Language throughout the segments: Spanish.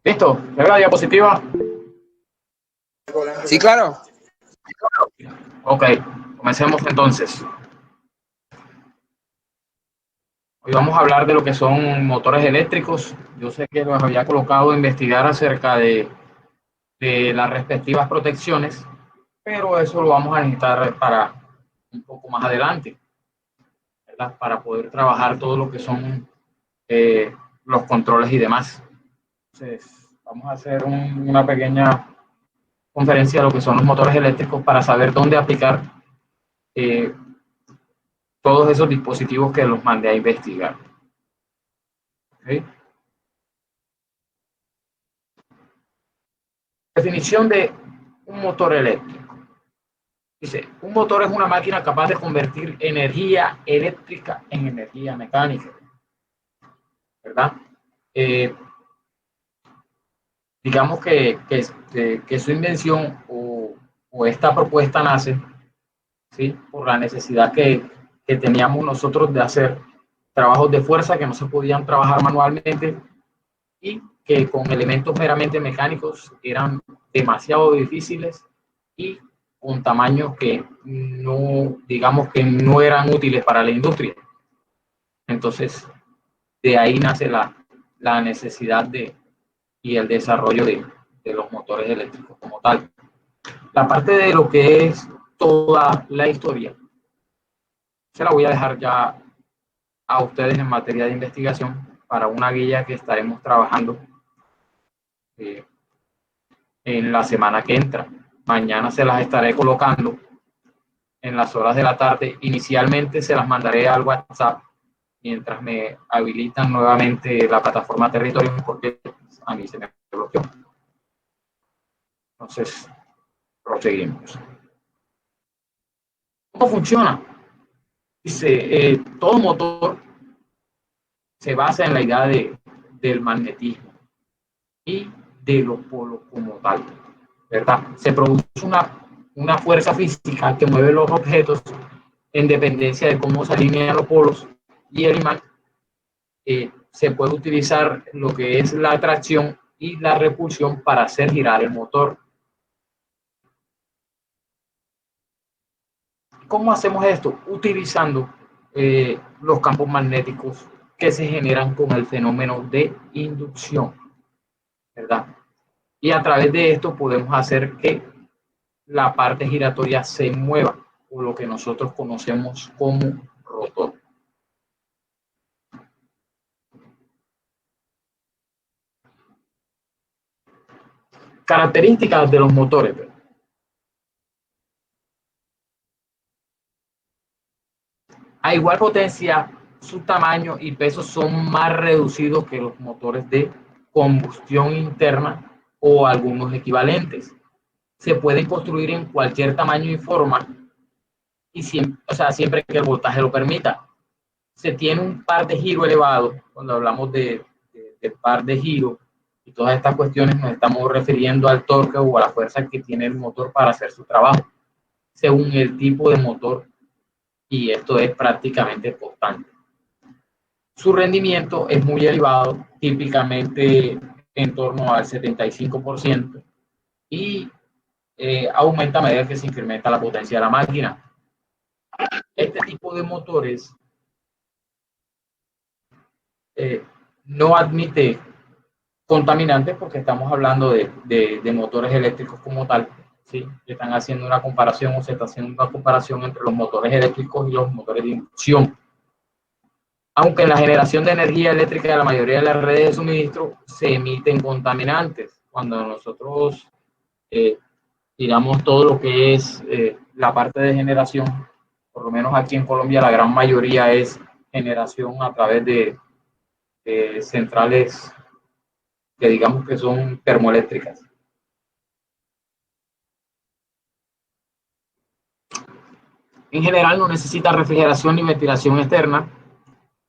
¿Listo? ¿Se ve la diapositiva? Sí, claro. Ok, comencemos entonces. Hoy vamos a hablar de lo que son motores eléctricos. Yo sé que los había colocado a investigar acerca de las respectivas protecciones, pero eso lo vamos a necesitar para un poco más adelante, ¿verdad? Para poder trabajar todo lo que son los controles y demás. Entonces, vamos a hacer una pequeña conferencia de lo que son los motores eléctricos para saber dónde aplicar eh, todos esos dispositivos que los mandé a investigar. ¿Okay? Definición de un motor eléctrico. Dice, un motor es una máquina capaz de convertir energía eléctrica en energía mecánica, ¿verdad? Eh, digamos que su invención o esta propuesta nace, ¿sí? Por la necesidad que teníamos nosotros de hacer trabajos de fuerza que no se podían trabajar manualmente y que con elementos meramente mecánicos eran demasiado difíciles y con tamaños que no, digamos que no eran útiles para la industria. Entonces, de ahí nace la necesidad y el desarrollo de los motores eléctricos como tal. La parte de lo que es toda la historia, se la voy a dejar ya a ustedes en materia de investigación para una guía que estaremos trabajando eh, en la semana que entra. Mañana se las estaré colocando en las horas de la tarde. Inicialmente se las mandaré al WhatsApp mientras me habilitan nuevamente la plataforma Territorio porque a mí se me bloqueó. Entonces, proseguimos. ¿Cómo funciona? Dice, todo motor se basa en la idea del magnetismo y de los polos como tal, ¿verdad? Se produce una fuerza física que mueve los objetos en dependencia de cómo se alinean los polos y el imán. Se puede utilizar lo que es la atracción y la repulsión para hacer girar el motor. ¿Cómo hacemos esto? Utilizando los campos magnéticos que se generan con el fenómeno de inducción, ¿verdad? Y a través de esto podemos hacer que la parte giratoria se mueva, o lo que nosotros conocemos como rotor. Características de los motores. A igual potencia, su tamaño y peso son más reducidos que los motores de combustión interna o algunos equivalentes. Se pueden construir en cualquier tamaño y forma, y siempre, o sea, siempre que el voltaje lo permita. Se tiene un par de giro elevado. Cuando hablamos de par de giro y todas estas cuestiones, nos estamos refiriendo al torque o a la fuerza que tiene el motor para hacer su trabajo, según el tipo de motor, y esto es prácticamente constante. Su rendimiento es muy elevado, típicamente en torno al 75%, y aumenta a medida que se incrementa la potencia de la máquina. Este tipo de motores no admite contaminantes porque estamos hablando de motores eléctricos como tal, ¿sí? Están haciendo una comparación o se está haciendo una comparación entre los motores eléctricos y los motores de inducción. Aunque en la generación de energía eléctrica de la mayoría de las redes de suministro se emiten contaminantes. Cuando nosotros tiramos todo lo que es la parte de generación, por lo menos aquí en Colombia la gran mayoría es generación a través de centrales que digamos que son termoeléctricas. En general no necesita refrigeración ni ventilación externa,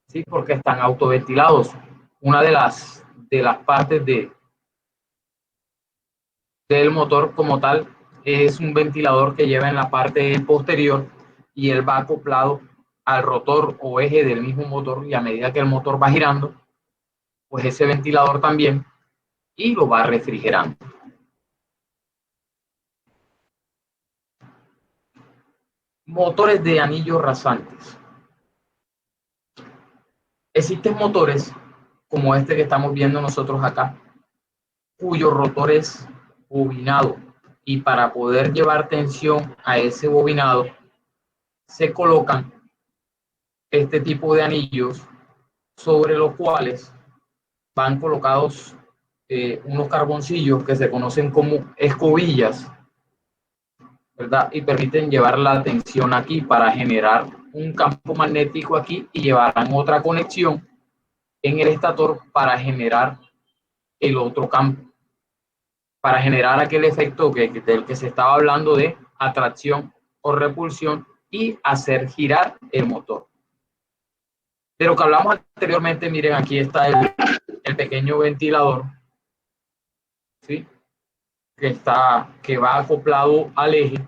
¿sí? Porque están autoventilados. Una de las partes del motor como tal es un ventilador que lleva en la parte posterior y él va acoplado al rotor o eje del mismo motor, y a medida que el motor va girando, pues ese ventilador también y lo va refrigerando. Motores de anillos rasantes. Existen motores como este que estamos viendo nosotros acá, cuyo rotor es bobinado, y para poder llevar tensión a ese bobinado se colocan este tipo de anillos sobre los cuales van colocados unos carboncillos que se conocen como escobillas, ¿verdad? Y permiten llevar la tensión aquí para generar un campo magnético aquí, y llevarán otra conexión en el estator para generar el otro campo, para generar aquel efecto del que se estaba hablando de atracción o repulsión y hacer girar el motor. De lo que hablamos anteriormente, miren, aquí está el pequeño ventilador, ¿sí? Que va acoplado al eje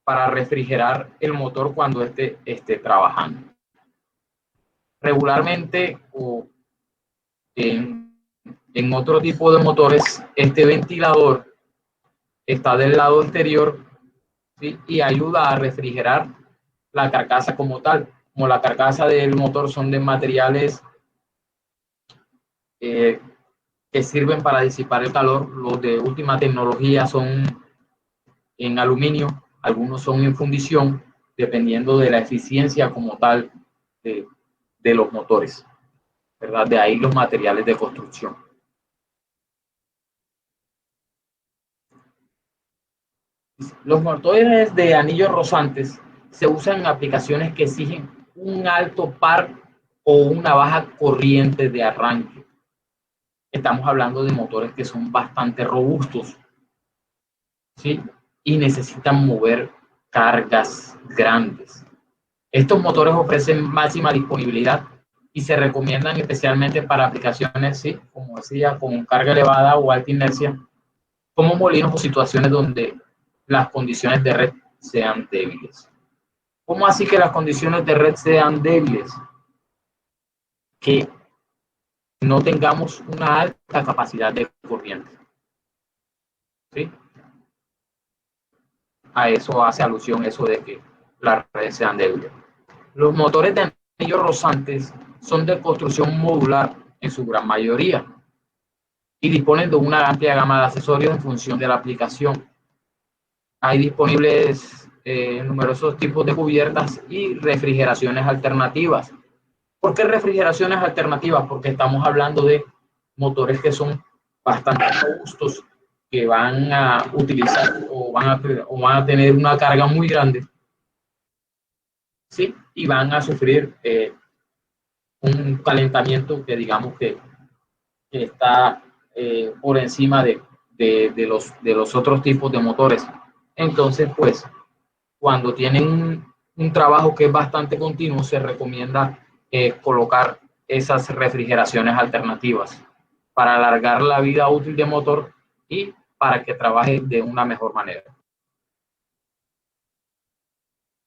para refrigerar el motor cuando esté trabajando. Regularmente, o en otro tipo de motores, este ventilador está del lado exterior, ¿sí? Y ayuda a refrigerar la carcasa como tal. Como la carcasa del motor son de materiales eh, que sirven para disipar el calor, los de última tecnología son en aluminio, algunos son en fundición, dependiendo de la eficiencia como tal de, de los motores, ¿verdad? De ahí los materiales de construcción. Los motores de anillos rosantes se usan en aplicaciones que exigen un alto par o una baja corriente de arranque. Estamos hablando de motores que son bastante robustos, ¿sí? Y necesitan mover cargas grandes. Estos motores ofrecen máxima disponibilidad y se recomiendan especialmente para aplicaciones, ¿sí? Como decía, con carga elevada o alta inercia, como molinos o situaciones donde las condiciones de red sean débiles. ¿Cómo así que las condiciones de red sean débiles? Que no tengamos una alta capacidad de corriente, ¿sí? A eso hace alusión eso de que las redes sean débiles. Los motores de anillos rosantes son de construcción modular en su gran mayoría y disponen de una amplia gama de accesorios en función de la aplicación. Hay disponibles numerosos tipos de cubiertas y refrigeraciones alternativas. ¿Por qué refrigeraciones alternativas? Porque estamos hablando de motores que son bastante robustos, que van a utilizar o van a tener una carga muy grande, ¿sí? Y van a sufrir un calentamiento que digamos que está por encima de los otros tipos de motores. Entonces, pues, cuando tienen un trabajo que es bastante continuo, se recomienda colocar esas refrigeraciones alternativas para alargar la vida útil del motor y para que trabaje de una mejor manera.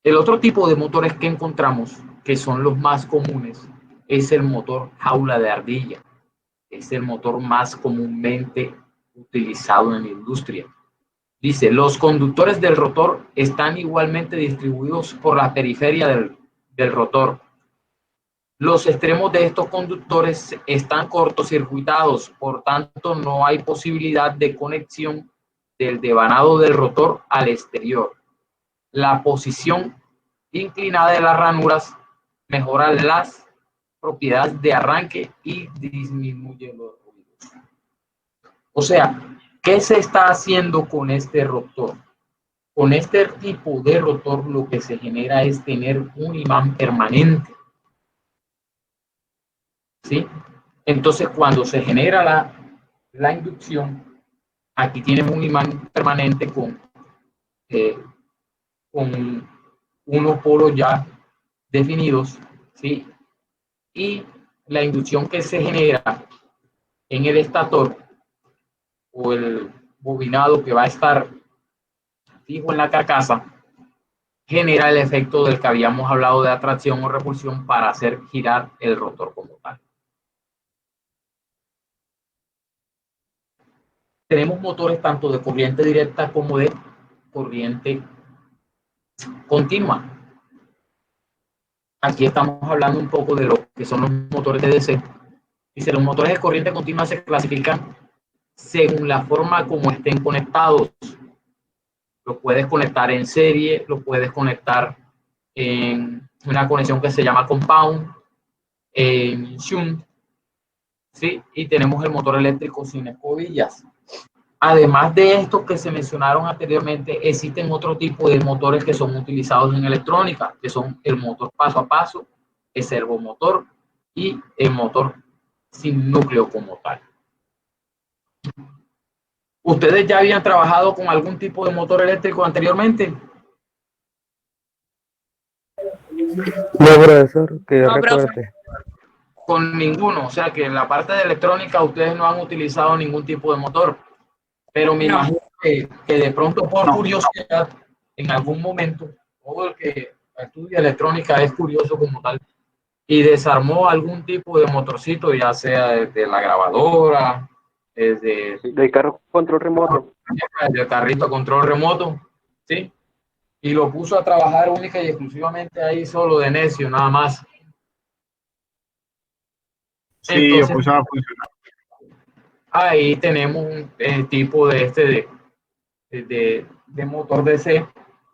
El otro tipo de motores que encontramos, que son los más comunes, es el motor jaula de ardilla. Es el motor más comúnmente utilizado en la industria. Dice, los conductores del rotor están igualmente distribuidos por la periferia del rotor. Los extremos de estos conductores están cortocircuitados, por tanto no hay posibilidad de conexión del devanado del rotor al exterior. La posición inclinada de las ranuras mejora las propiedades de arranque y disminuye los ruidos. O sea, ¿qué se está haciendo con este rotor? Con este tipo de rotor lo que se genera es tener un imán permanente, ¿sí? Entonces, cuando se genera la inducción, aquí tienen un imán permanente con unos polos ya definidos, ¿sí? Y la inducción que se genera en el estator o el bobinado que va a estar fijo en la carcasa genera el efecto del que habíamos hablado de atracción o repulsión para hacer girar el rotor como tal. tenemos motores tanto de corriente directa como de corriente continua. Aquí estamos hablando un poco de lo que son los motores de DC. Dice, los motores de corriente continua se clasifican según la forma como estén conectados. Lo puedes conectar en serie, lo puedes conectar en una conexión que se llama compound, en shunt, ¿sí? Y tenemos el motor eléctrico sin escobillas. Además de estos que se mencionaron anteriormente, existen otro tipo de motores que son utilizados en electrónica, que son el motor paso a paso, el servomotor y el motor sin núcleo como tal. ¿Ustedes ya habían trabajado con algún tipo de motor eléctrico anteriormente? No, profesor, que yo recuerde. Con ninguno, o sea que en la parte de electrónica ustedes no han utilizado ningún tipo de motor, pero me imagino que de pronto por curiosidad, en algún momento, todo el que estudia electrónica es curioso como tal, y desarmó algún tipo de motorcito, ya sea desde la grabadora, desde Del carro control remoto. el carrito a control remoto, ¿sí? Y lo puso a trabajar única y exclusivamente ahí solo de necio, nada más. Sí, yo Entonces, puse a funcionar. ahí tenemos un tipo de de motor DC,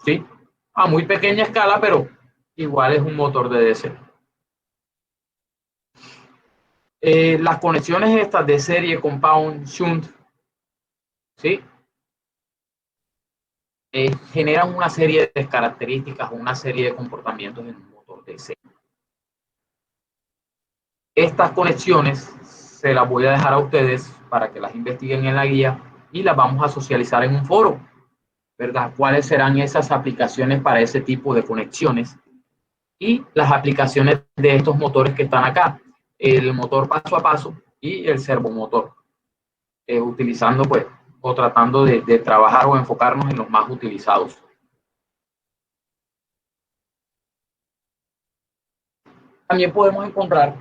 ¿sí? A muy pequeña escala, pero igual es un motor de DC. Las conexiones estas de serie, compound, shunt, ¿sí? Generan una serie de características, una serie de comportamientos en un motor DC. Estas conexiones se las voy a dejar a ustedes para que las investiguen en la guía y las vamos a socializar en un foro, ¿verdad? ¿Cuáles serán esas aplicaciones para ese tipo de conexiones? Y las aplicaciones de estos motores que están acá, el motor paso a paso y el servomotor, utilizando pues o tratando de trabajar o enfocarnos en los más utilizados. También podemos encontrar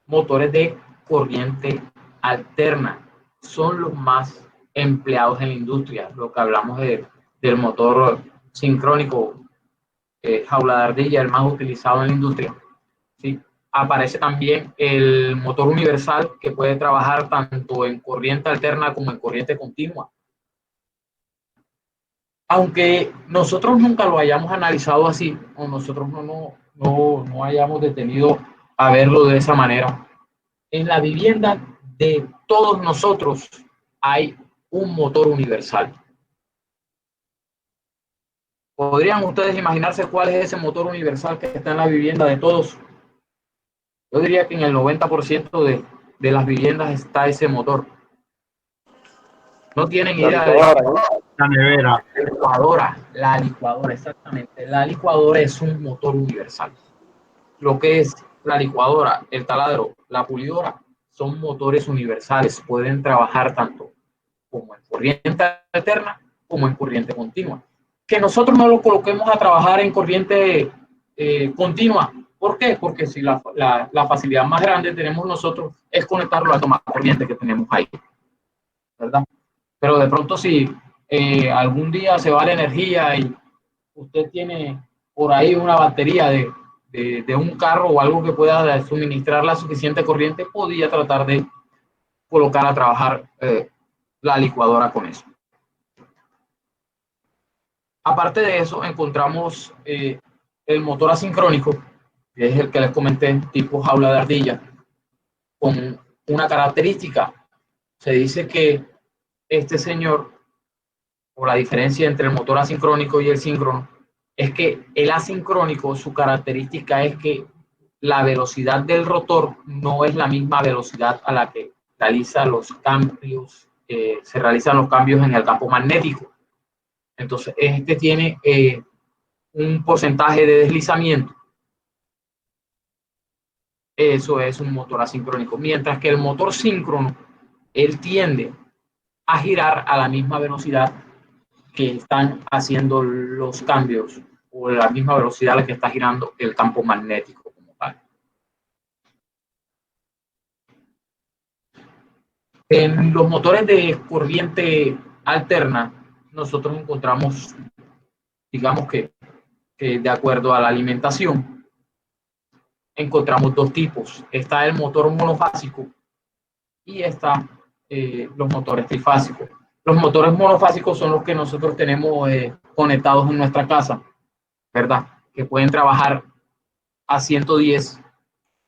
motores de corriente alterna, son los más empleados en la industria, lo que hablamos del motor sincrónico, jaula de ardilla, el más utilizado en la industria. ¿Sí? Aparece también el motor universal que puede trabajar tanto en corriente alterna como en corriente continua. Aunque nosotros nunca lo hayamos analizado así, o nosotros no hayamos detenido a verlo de esa manera, en la vivienda de todos nosotros hay un motor universal. ¿Podrían ustedes imaginarse cuál es ese motor universal que está en la vivienda de todos? Yo diría que en el 90% de las viviendas está ese motor. No tienen La idea de licuadora, ¿no? La nevera. la licuadora, exactamente. La licuadora es un motor universal. Lo que es la licuadora, el taladro, la pulidora, son motores universales. Pueden trabajar tanto como en corriente alterna como en corriente continua. Que nosotros no lo coloquemos a trabajar en corriente continua. ¿Por qué? Porque si la facilidad más grande tenemos nosotros es conectarlo a la toma corriente que tenemos ahí, ¿verdad? Pero de pronto si algún día se va la energía y usted tiene por ahí una batería de un carro o algo que pueda suministrar la suficiente corriente, podría tratar de colocar a trabajar la licuadora con eso. Aparte de eso, encontramos el motor asincrónico, que es el que les comenté, tipo jaula de ardilla, con una característica. Se dice que este señor, o la diferencia entre el motor asincrónico y el síncrono, es que el asincrónico, su característica es que la velocidad del rotor no es la misma velocidad a la que realiza los cambios, se realizan los cambios en el campo magnético. Entonces, este tiene un porcentaje de deslizamiento. Eso es un motor asincrónico. Mientras que el motor síncrono, él tiende a girar a la misma velocidad que están haciendo los cambios o la misma velocidad a la que está girando el campo magnético como tal. En los motores de corriente alterna, nosotros encontramos, digamos que de acuerdo a la alimentación, encontramos dos tipos. Está el motor monofásico y está los motores trifásicos. Los motores monofásicos son los que nosotros tenemos conectados en nuestra casa, ¿verdad? Que pueden trabajar a 110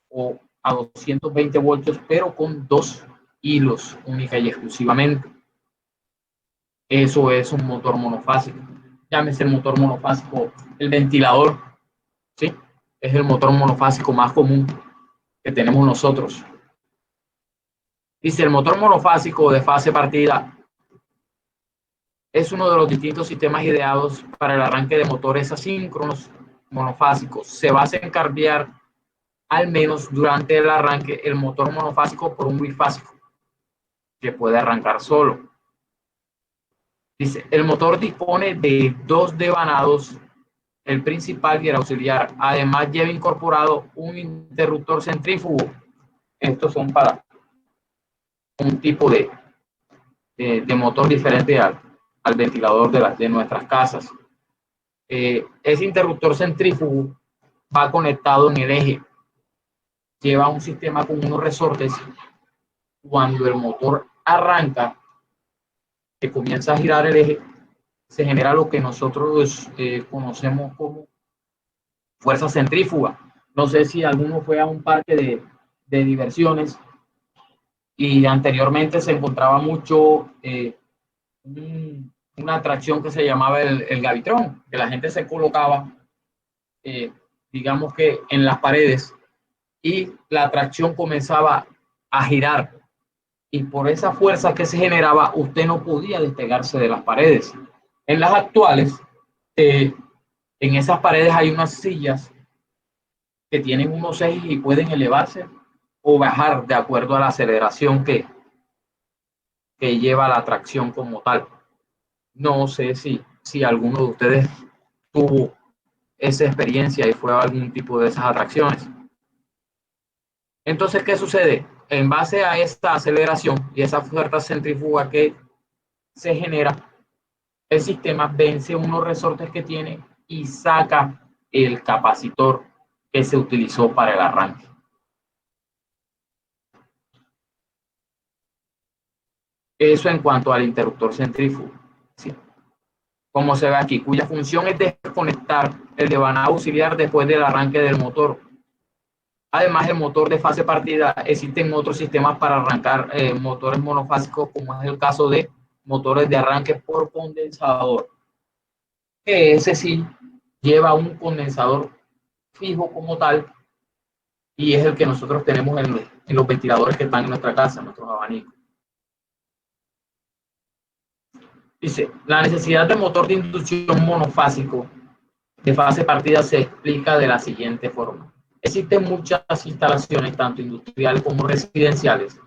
o a 220 voltios, pero con dos hilos única y exclusivamente. Eso es un motor monofásico. Llámese el motor monofásico, el ventilador, ¿sí? Es el motor monofásico más común que tenemos nosotros. Dice, el motor monofásico de fase partida es uno de los distintos sistemas ideados para el arranque de motores asíncronos monofásicos. Se basa en cambiar al menos durante el arranque el motor monofásico por un bifásico que puede arrancar solo. Dice, el motor dispone de dos devanados, el principal y el auxiliar. Además lleva incorporado un interruptor centrífugo. Estos son para un tipo de motor diferente al ventilador de nuestras casas. Ese interruptor centrífugo va conectado en el eje. Lleva un sistema con unos resortes. Cuando el motor arranca, que comienza a girar el eje, se genera lo que nosotros conocemos como fuerza centrífuga. No sé si alguno fue a un parque de diversiones y anteriormente se encontraba mucho una atracción que se llamaba el gavitrón, que la gente se colocaba, digamos que en las paredes, y la atracción comenzaba a girar. Y por esa fuerza que se generaba, usted no podía despegarse de las paredes. En las actuales, en esas paredes hay unas sillas que tienen unos ejes y pueden elevarse o bajar de acuerdo a la aceleración que lleva la atracción como tal. No sé si alguno de ustedes tuvo esa experiencia y fue a algún tipo de esas atracciones. Entonces, ¿qué sucede? En base a esta aceleración y esa fuerza centrífuga que se genera, el sistema vence unos resortes que tiene y saca el capacitor que se utilizó para el arranque. Eso en cuanto al interruptor centrífugo, ¿sí? Como se ve aquí, cuya función es desconectar el devanado auxiliar después del arranque del motor. Además, el motor de fase partida, existen otros sistemas para arrancar motores monofásicos, como es el caso de motores de arranque por condensador, que ese sí lleva un condensador fijo como tal, y es el que nosotros tenemos en los ventiladores que están en nuestra casa, en nuestros abanicos. Dice, la necesidad de motor de inducción monofásico de fase partida se explica de la siguiente forma. Existen muchas instalaciones, tanto industriales como residenciales,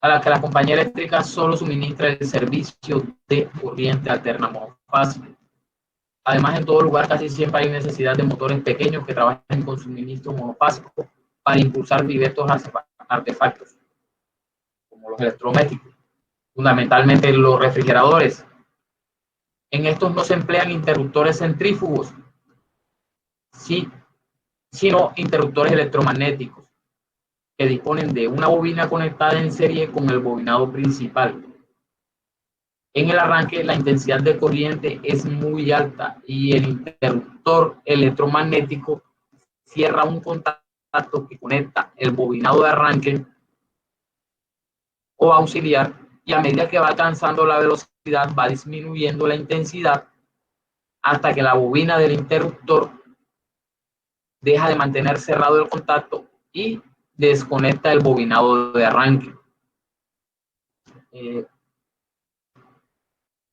a las que la compañía eléctrica solo suministra el servicio de corriente alterna monofásica. Además, en todo lugar casi siempre hay necesidad de motores pequeños que trabajen con suministro monofásico para impulsar diversos artefactos, como los electrodomésticos, fundamentalmente los refrigeradores. En estos no se emplean interruptores centrífugos, sí, sino interruptores electromagnéticos que disponen de una bobina conectada en serie con el bobinado principal. En el arranque, la intensidad de corriente es muy alta y el interruptor electromagnético cierra un contacto que conecta el bobinado de arranque o auxiliar, y a medida que va alcanzando la velocidad va disminuyendo la intensidad hasta que la bobina del interruptor deja de mantener cerrado el contacto y desconecta el bobinado de arranque.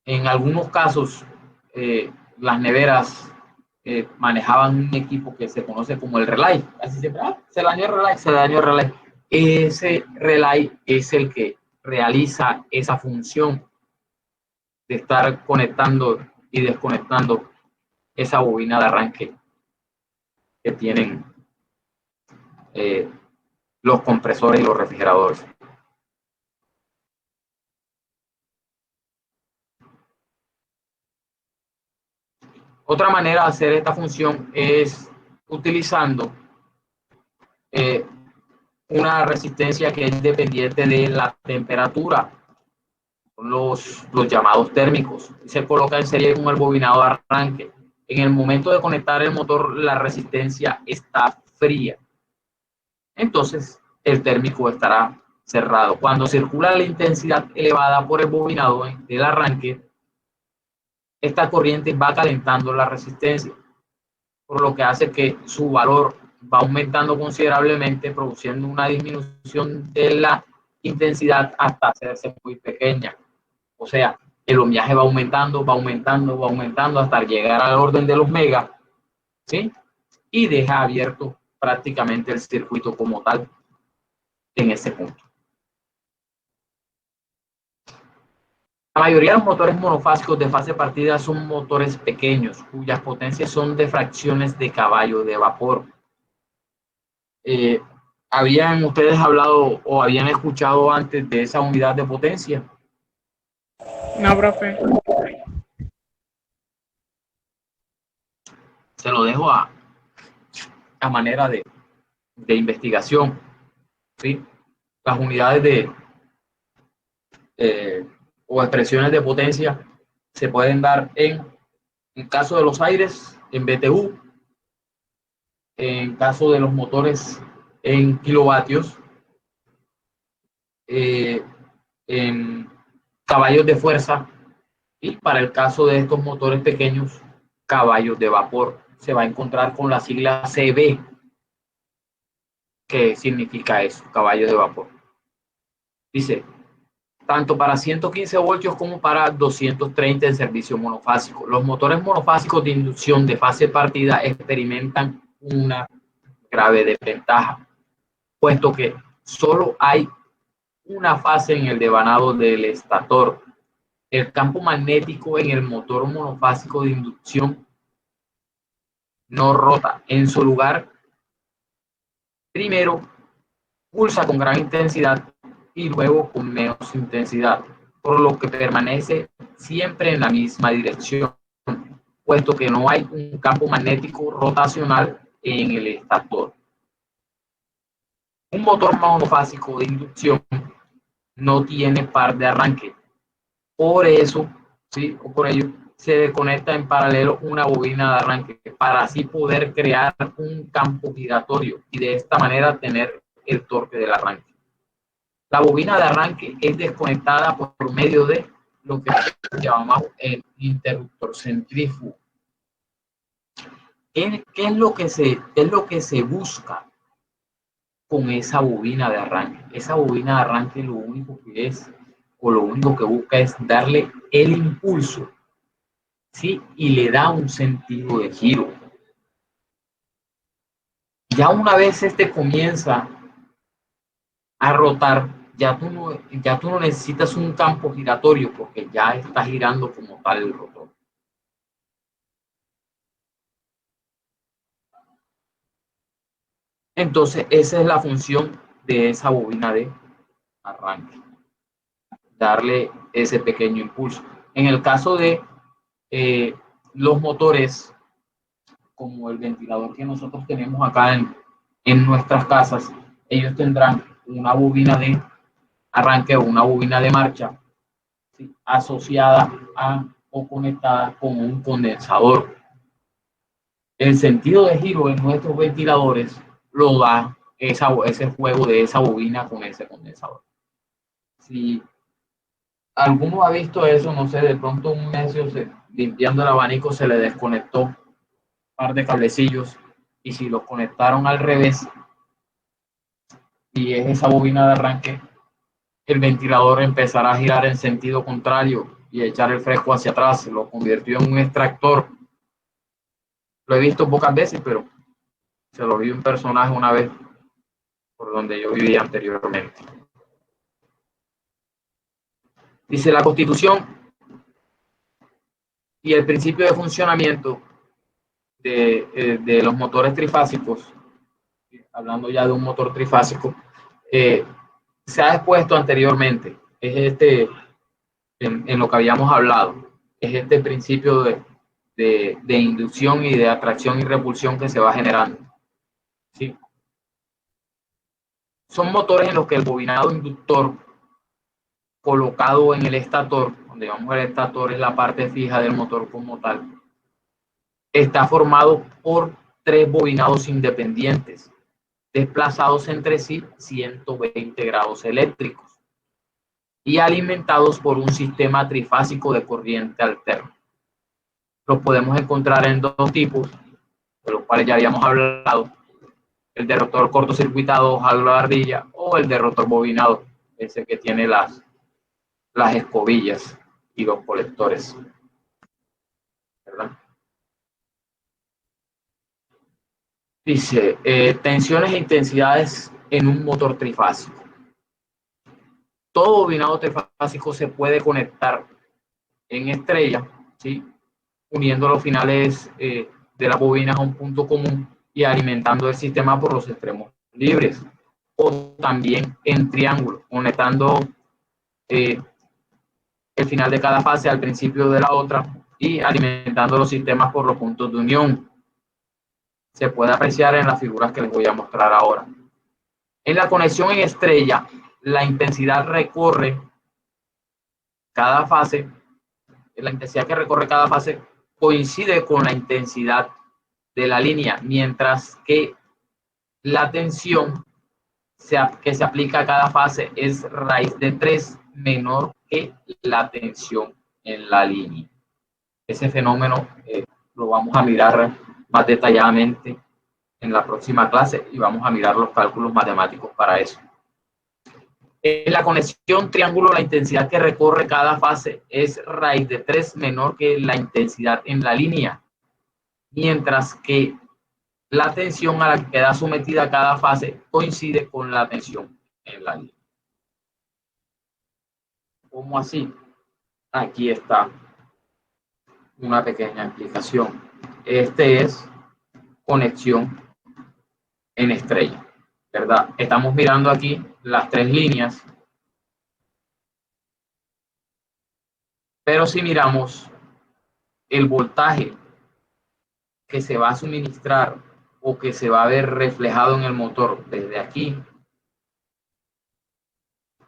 En algunos casos, las neveras manejaban un equipo que se conoce como el relay. Así siempre, se dañó el relay, se dañó el relay. Ese relay es el que realiza esa función de estar conectando y desconectando esa bobina de arranque que tienen los compresores y los refrigeradores. Otra manera de hacer esta función es utilizando una resistencia que es dependiente de la temperatura, los llamados térmicos. Se coloca en serie con el bobinado de arranque. En el momento de conectar el motor, la resistencia está fría. Entonces, el térmico estará cerrado. Cuando circula la intensidad elevada por el bobinado del arranque, esta corriente va calentando la resistencia, por lo que hace que su valor va aumentando considerablemente, produciendo una disminución de la intensidad hasta hacerse muy pequeña. O sea, el ohmiaje va aumentando, va aumentando, va aumentando hasta llegar al orden de los megas, ¿sí? Y deja abierto prácticamente el circuito como tal en ese punto. La mayoría de los motores monofásicos de fase partida son motores pequeños, cuyas potencias son de fracciones de caballo de vapor. ¿Habían ustedes hablado o habían escuchado antes de esa unidad de potencia? No, profe. Se lo dejo a manera de investigación, ¿sí? Las unidades o expresiones de potencia se pueden dar en caso de los aires, en BTU, en caso de los motores, en kilovatios, en caballos de fuerza, y para el caso de estos motores pequeños, caballos de vapor. Se va a encontrar con la sigla CB, que significa eso, caballo de vapor. Dice, tanto para 115 voltios como para 230 en servicio monofásico. Los motores monofásicos de inducción de fase partida experimentan una grave desventaja, puesto que solo hay una fase en el devanado del estator. El campo magnético en el motor monofásico de inducción no rota. En su lugar, primero pulsa con gran intensidad y luego con menos intensidad, por lo que permanece siempre en la misma dirección, puesto que no hay un campo magnético rotacional en el estator. Un motor monofásico de inducción no tiene par de arranque. Por eso, ¿sí? O por ello, se desconecta en paralelo una bobina de arranque para así poder crear un campo giratorio y de esta manera tener el torque del arranque. La bobina de arranque es desconectada por medio de lo que llamamos el interruptor centrífugo. ¿Qué es lo que se busca con esa bobina de arranque? Esa bobina de arranque lo único que es, o lo único que busca es darle el impulso, ¿sí? Y le da un sentido de giro. Ya una vez este comienza a rotar, ya tú no necesitas un campo giratorio porque ya está girando como tal el rotor. Entonces, esa es la función de esa bobina de arranque, darle ese pequeño impulso. En el caso de los motores, como el ventilador que nosotros tenemos acá en nuestras casas, ellos tendrán una bobina de arranque o una bobina de marcha, ¿sí? Asociada a o conectada con un condensador. El sentido de giro en nuestros ventiladores lo da ese juego de esa bobina con ese condensador. Si alguno ha visto eso, no sé, de pronto un necio limpiando el abanico se le desconectó un par de cablecillos y si los conectaron al revés y es esa bobina de arranque, el ventilador empezará a girar en sentido contrario y echar el fresco hacia atrás. Lo convirtió en un extractor. Lo he visto pocas veces, pero se lo vi un personaje una vez por donde yo vivía anteriormente. Dice la Constitución y el principio de funcionamiento de los motores trifásicos, hablando ya de un motor trifásico, se ha expuesto anteriormente. Es en lo que habíamos hablado, es este principio de inducción y de atracción y repulsión que se va generando. ¿Sí? Son motores en los que el bobinado inductor colocado en el estator, donde digamos el estator es la parte fija del motor como tal, está formado por 3 bobinados independientes, desplazados entre sí 120 grados eléctricos y alimentados por un sistema trifásico de corriente alterna. Los podemos encontrar en 2 tipos, de los cuales ya habíamos hablado: el de rotor cortocircuitado ojalá ardilla o el de rotor bobinado, ese que tiene las escobillas y los colectores, ¿verdad? Dice, tensiones e intensidades en un motor trifásico. Todo bobinado trifásico se puede conectar en estrella, ¿sí? Uniendo los finales de las bobinas a un punto común y alimentando el sistema por los extremos libres. O también en triángulo, conectando el final de cada fase al principio de la otra y alimentando los sistemas por los puntos de unión. Se puede apreciar en las figuras que les voy a mostrar ahora. En la conexión en estrella, la intensidad recorre cada fase, la intensidad que recorre cada fase coincide con la intensidad de la línea, mientras que la tensión que se aplica a cada fase es raíz de 3 menor que la tensión en la línea. Ese fenómeno lo vamos a mirar más detalladamente en la próxima clase y vamos a mirar los cálculos matemáticos para eso. En la conexión triángulo, la intensidad que recorre cada fase es raíz de 3 menor que la intensidad en la línea, mientras que la tensión a la que queda sometida cada fase coincide con la tensión en la línea. ¿Cómo así? Aquí está una pequeña explicación. Este es conexión en estrella, ¿verdad? Estamos mirando aquí las 3 líneas, pero si miramos el voltaje que se va a suministrar o que se va a ver reflejado en el motor desde aquí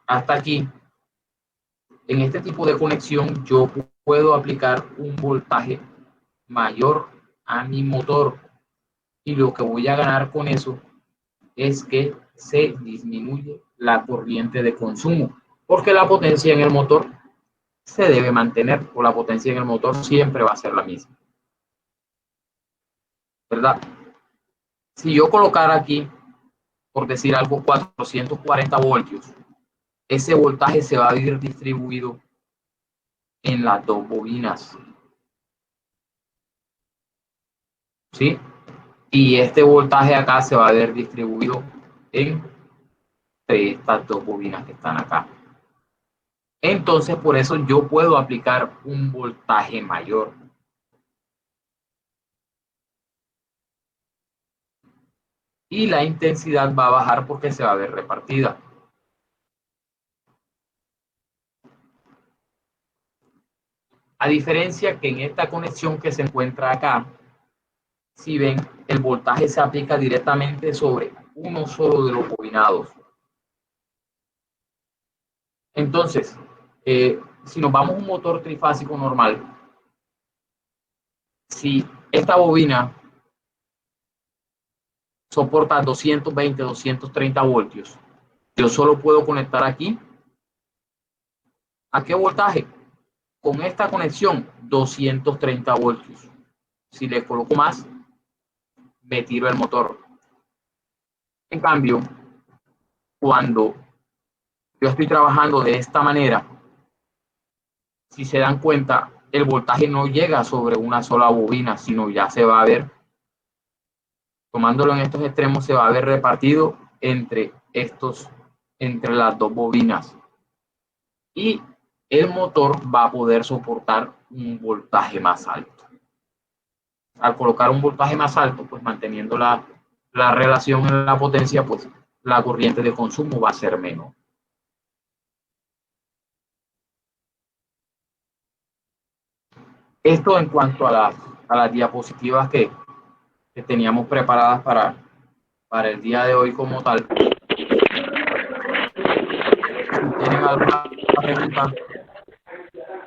hasta aquí, en este tipo de conexión yo puedo aplicar un voltaje mayor a mi motor y lo que voy a ganar con eso es que se disminuye la corriente de consumo, porque la potencia en el motor se debe mantener, o la potencia en el motor siempre va a ser la misma, ¿verdad? Si yo colocara aquí, por decir algo, 440 voltios, ese voltaje se va a ir distribuido en las 2 bobinas, ¿sí? Y este voltaje acá se va a ver distribuido en estas 2 bobinas que están acá. Entonces, por eso yo puedo aplicar un voltaje mayor. Y la intensidad va a bajar porque se va a ver repartida. A diferencia que en esta conexión que se encuentra acá, si ven, el voltaje se aplica directamente sobre uno solo de los bobinados. Entonces, si nos vamos a un motor trifásico normal, si esta bobina soporta 220, 230 voltios, yo solo puedo conectar aquí. ¿A qué voltaje? Con esta conexión, 230 voltios. Si le coloco más, me tiro el motor. En cambio, cuando yo estoy trabajando de esta manera, si se dan cuenta, el voltaje no llega sobre una sola bobina, sino ya se va a ver, tomándolo en estos extremos, se va a ver repartido entre las 2 bobinas. Y el motor va a poder soportar un voltaje más alto. Al colocar un voltaje más alto, pues manteniendo la relación en la potencia, pues la corriente de consumo va a ser menor. Esto en cuanto a a las diapositivas que teníamos preparadas para el día de hoy como tal. Si tienen alguna pregunta,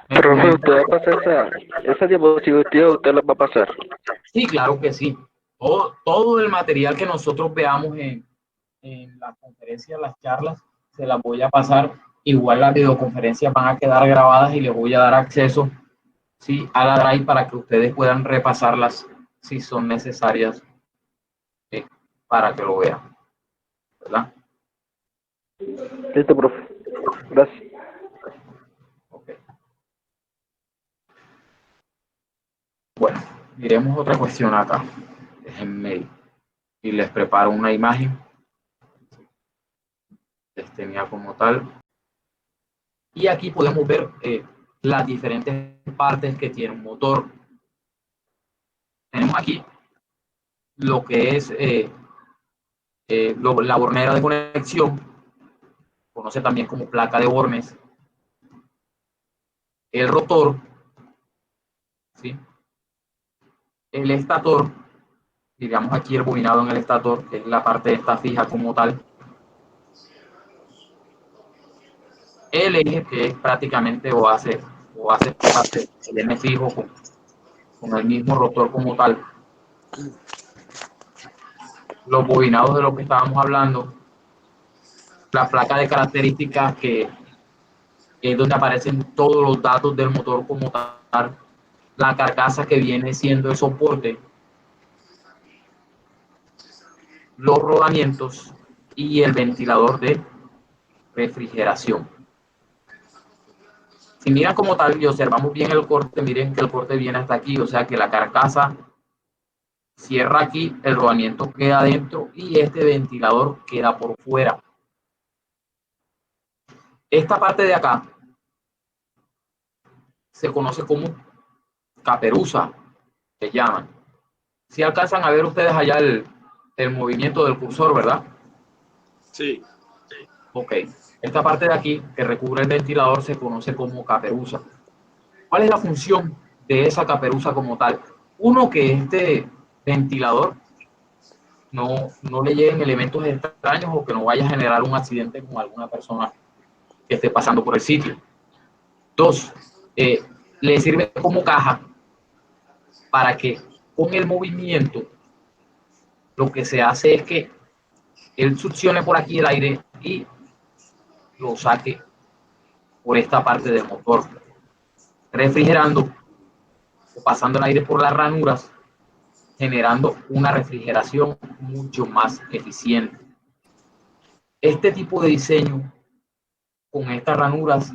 Profe, ¿usted va a pasar esa diapositiva? ¿Usted la va a pasar? sí, claro que sí. Todo el material que nosotros veamos en las conferencias, las charlas, se las voy a pasar. Igual las videoconferencias van a quedar grabadas y les voy a dar acceso, ¿sí?, a la Drive para que ustedes puedan repasarlas si son necesarias, para que lo vean, ¿verdad? Listo, profe. Gracias. Okay. Bueno, miremos otra cuestión acá. Déjenme y les preparo una imagen. Les tenía como tal. Y aquí podemos ver las diferentes partes que tiene un motor. Tenemos aquí lo que es la bornera de conexión, conoce también como placa de Bornes, el rotor, ¿sí?, el estator, digamos aquí el bobinado en el estator, que es la parte esta fija como tal, el eje, que es prácticamente o hace parte, viene fijo con el mismo rotor como tal, los bobinados de lo que estábamos hablando, la placa de características que es donde aparecen todos los datos del motor como tal, la carcasa que viene siendo el soporte, los rodamientos y el ventilador de refrigeración. Si miran como tal y observamos bien el corte, miren que el corte viene hasta aquí, o sea que la carcasa cierra aquí, el rodamiento queda adentro y este ventilador queda por fuera. Esta parte de acá se conoce como caperuza, se llaman. Si alcanzan a ver ustedes allá el movimiento del cursor, ¿verdad? Sí. Ok. Esta parte de aquí que recubre el ventilador se conoce como caperuza. ¿Cuál es la función de esa caperuza como tal? Uno, que este ventilador no le lleguen elementos extraños o que no vaya a generar un accidente con alguna persona que esté pasando por el sitio. Dos, le sirve como caja para que con el movimiento lo que se hace es que él succione por aquí el aire y lo saque por esta parte del motor, refrigerando o pasando el aire por las ranuras, generando una refrigeración mucho más eficiente. Este tipo de diseño con estas ranuras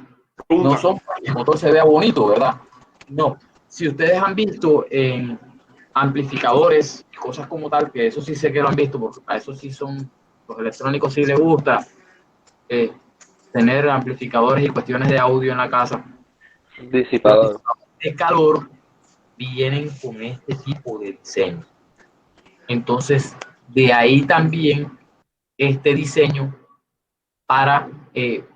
no son para que el motor se vea bonito, ¿verdad? No. Si ustedes han visto en amplificadores y cosas como tal, que eso sí sé que lo han visto, porque a eso sí son, los electrónicos sí les gusta tener amplificadores y cuestiones de audio en la casa. Disipador. De calor vienen con este tipo de diseño. Entonces, de ahí también este diseño para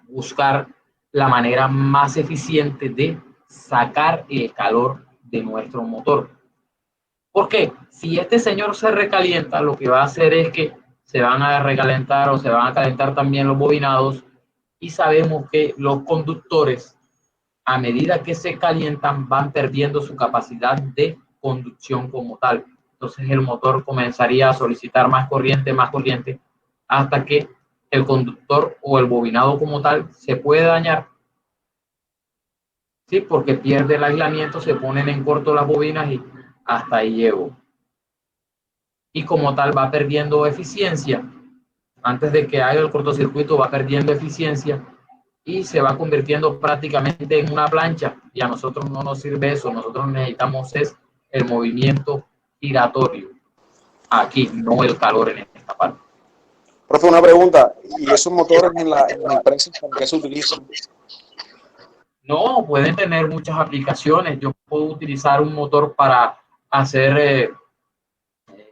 buscar la manera más eficiente de sacar el calor de nuestro motor. Porque si este señor se recalienta, lo que va a hacer es que se van a recalentar o se van a calentar también los bobinados, y sabemos que los conductores, a medida que se calientan, van perdiendo su capacidad de conducción como tal. Entonces el motor comenzaría a solicitar más corriente, hasta que el conductor o el bobinado como tal se puede dañar, ¿sí? Porque pierde el aislamiento, se ponen en corto las bobinas y hasta ahí llegó. Y como tal va perdiendo eficiencia. Antes de que haga el cortocircuito va perdiendo eficiencia y se va convirtiendo prácticamente en una plancha, y a nosotros no nos sirve eso. Nosotros necesitamos es el movimiento giratorio aquí, no el calor en esta parte. Profe, una pregunta. ¿Y esos motores en la empresa para qué se utilizan? No, pueden tener muchas aplicaciones. Yo puedo utilizar un motor para hacer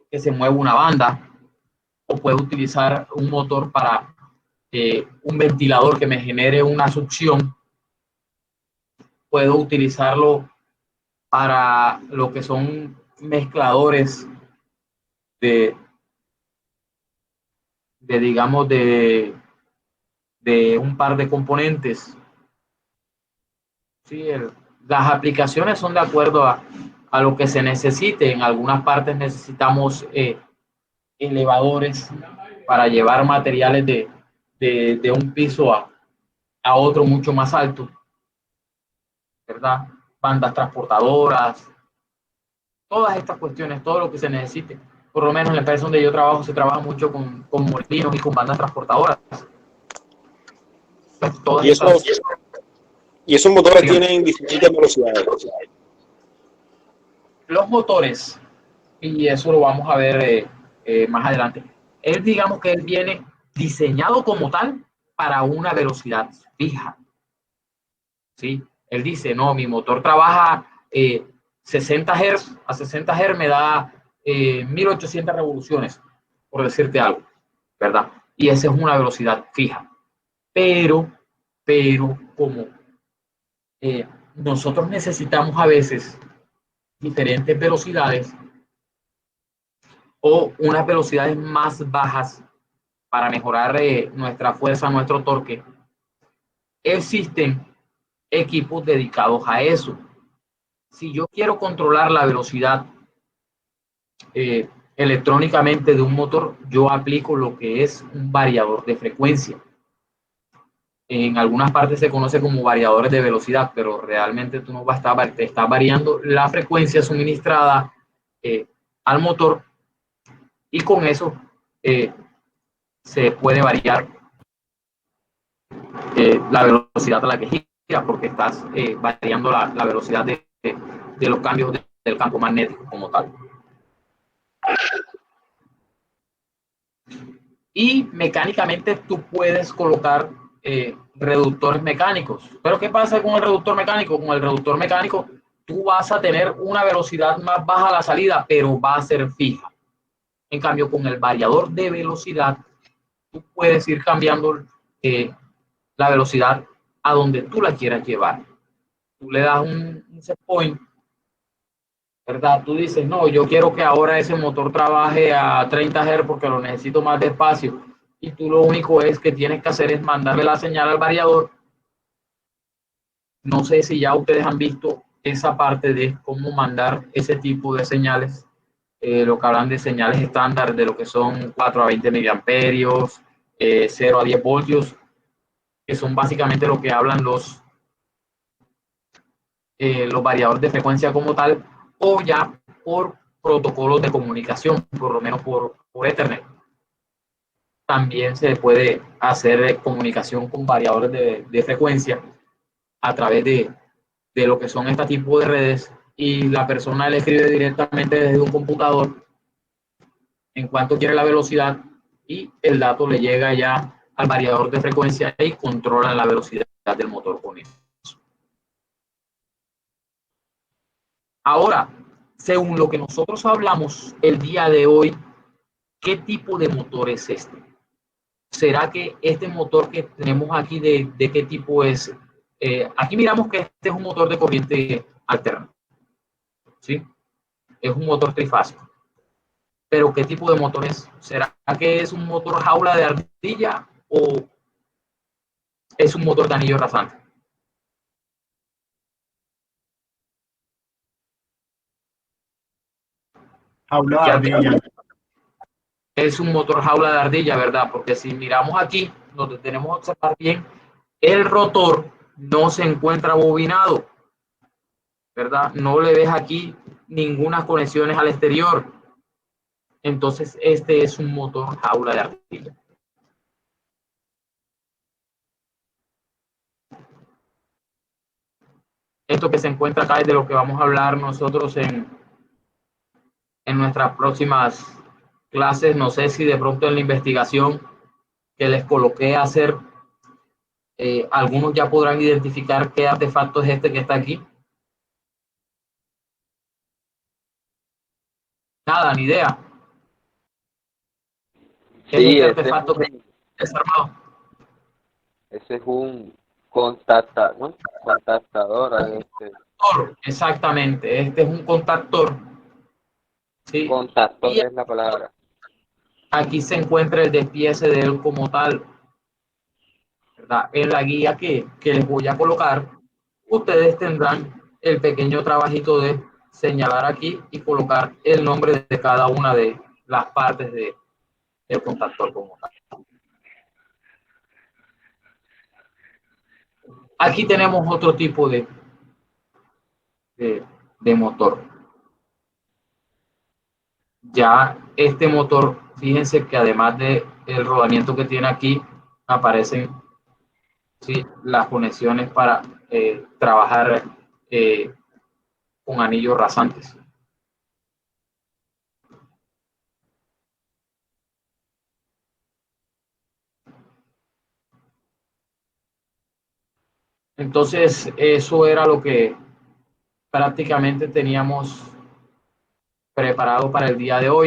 que se mueva una banda, o puedo utilizar un motor para un ventilador que me genere una succión. Puedo utilizarlo para lo que son mezcladores de, digamos, de un par de componentes. Sí, las aplicaciones son de acuerdo a lo que se necesite. En algunas partes necesitamos elevadores para llevar materiales de un piso a otro mucho más alto, ¿verdad? Bandas transportadoras, todas estas cuestiones, todo lo que se necesite. Por lo menos en la empresa donde yo trabajo se trabaja mucho con molinos y con bandas transportadoras. Pues todas Y estas, esos motores dígame, tienen diferentes velocidades. los motores, y eso lo vamos a ver más adelante. Él, digamos que él viene diseñado como tal para una velocidad fija. ¿Sí? Él dice, no, mi motor trabaja 60 Hz, a 60 Hz me da 1800 revoluciones, por decirte algo, ¿verdad? Y esa es una velocidad fija. Pero como nosotros necesitamos a veces diferentes velocidades o unas velocidades más bajas para mejorar nuestra fuerza, nuestro torque, existen equipos dedicados a eso. Si yo quiero controlar la velocidad electrónicamente de un motor, yo aplico lo que es un variador de frecuencia. En algunas partes se conoce como variadores de velocidad, pero realmente tú no vas a estar, te estás variando la frecuencia suministrada al motor y con eso se puede variar la velocidad a la que gira, porque estás variando la velocidad de los cambios del campo magnético como tal. Y mecánicamente tú puedes colocar reductores mecánicos. Pero ¿qué pasa con el reductor mecánico? Con el reductor mecánico tú vas a tener una velocidad más baja a la salida, pero va a ser fija. En cambio, con el variador de velocidad, tú puedes ir cambiando la velocidad a donde tú la quieras llevar. Tú le das un set point, ¿verdad? Tú dices, no, yo quiero que ahora ese motor trabaje a 30 Hz porque lo necesito más despacio. Y tú lo único es que tienes que hacer es mandarle la señal al variador. No sé si ya ustedes han visto esa parte de cómo mandar ese tipo de señales. Lo que hablan de señales estándar de lo que son 4 a 20 miliamperios, 0 a 10 voltios, que son básicamente lo que hablan los variadores de frecuencia como tal, o ya por protocolos de comunicación, por lo menos por Ethernet. También se puede hacer comunicación con variadores de frecuencia a través de lo que son este tipo de redes, y la persona le escribe directamente desde un computador en cuanto quiere la velocidad y el dato le llega ya al variador de frecuencia y controla la velocidad del motor con eso. Ahora, según lo que nosotros hablamos el día de hoy, ¿qué tipo de motor es este? ¿Será que este motor que tenemos aquí de qué tipo es? Aquí miramos que este es un motor de corriente alterna, ¿sí? Es un motor trifásico. Pero ¿qué tipo de motor es? ¿Será que es un motor jaula de ardilla o es un motor de anillo rasante? Jaula de Ya ardilla. es un motor jaula de ardilla, ¿verdad? Porque si miramos aquí, donde tenemos que observar bien, el rotor no se encuentra bobinado, ¿verdad? No le ves aquí ninguna conexiones al exterior. Entonces, este es un motor jaula de ardilla. Esto que se encuentra acá es de lo que vamos a hablar nosotros en nuestras próximas clases. No sé si de pronto en la investigación que les coloqué a hacer, algunos ya podrán identificar qué artefacto es este que está aquí. Nada, ni idea. ¿Qué es Sí, este artefacto que es armado? ese es un ¿no? Contactador. Exactamente, este es un contactor ¿sí? Contactor Y es la palabra. aquí se encuentra el despiece de él como tal, ¿verdad? En la guía que les voy a colocar, ustedes tendrán el pequeño trabajito de señalar aquí y colocar el nombre de cada una de las partes del contactor como tal. Aquí tenemos otro tipo de motor. Ya este motor, fíjense que además de el rodamiento que tiene aquí, aparecen, ¿sí?, las conexiones para trabajar con anillos rasantes. Entonces, eso era lo que prácticamente teníamos preparado para el día de hoy.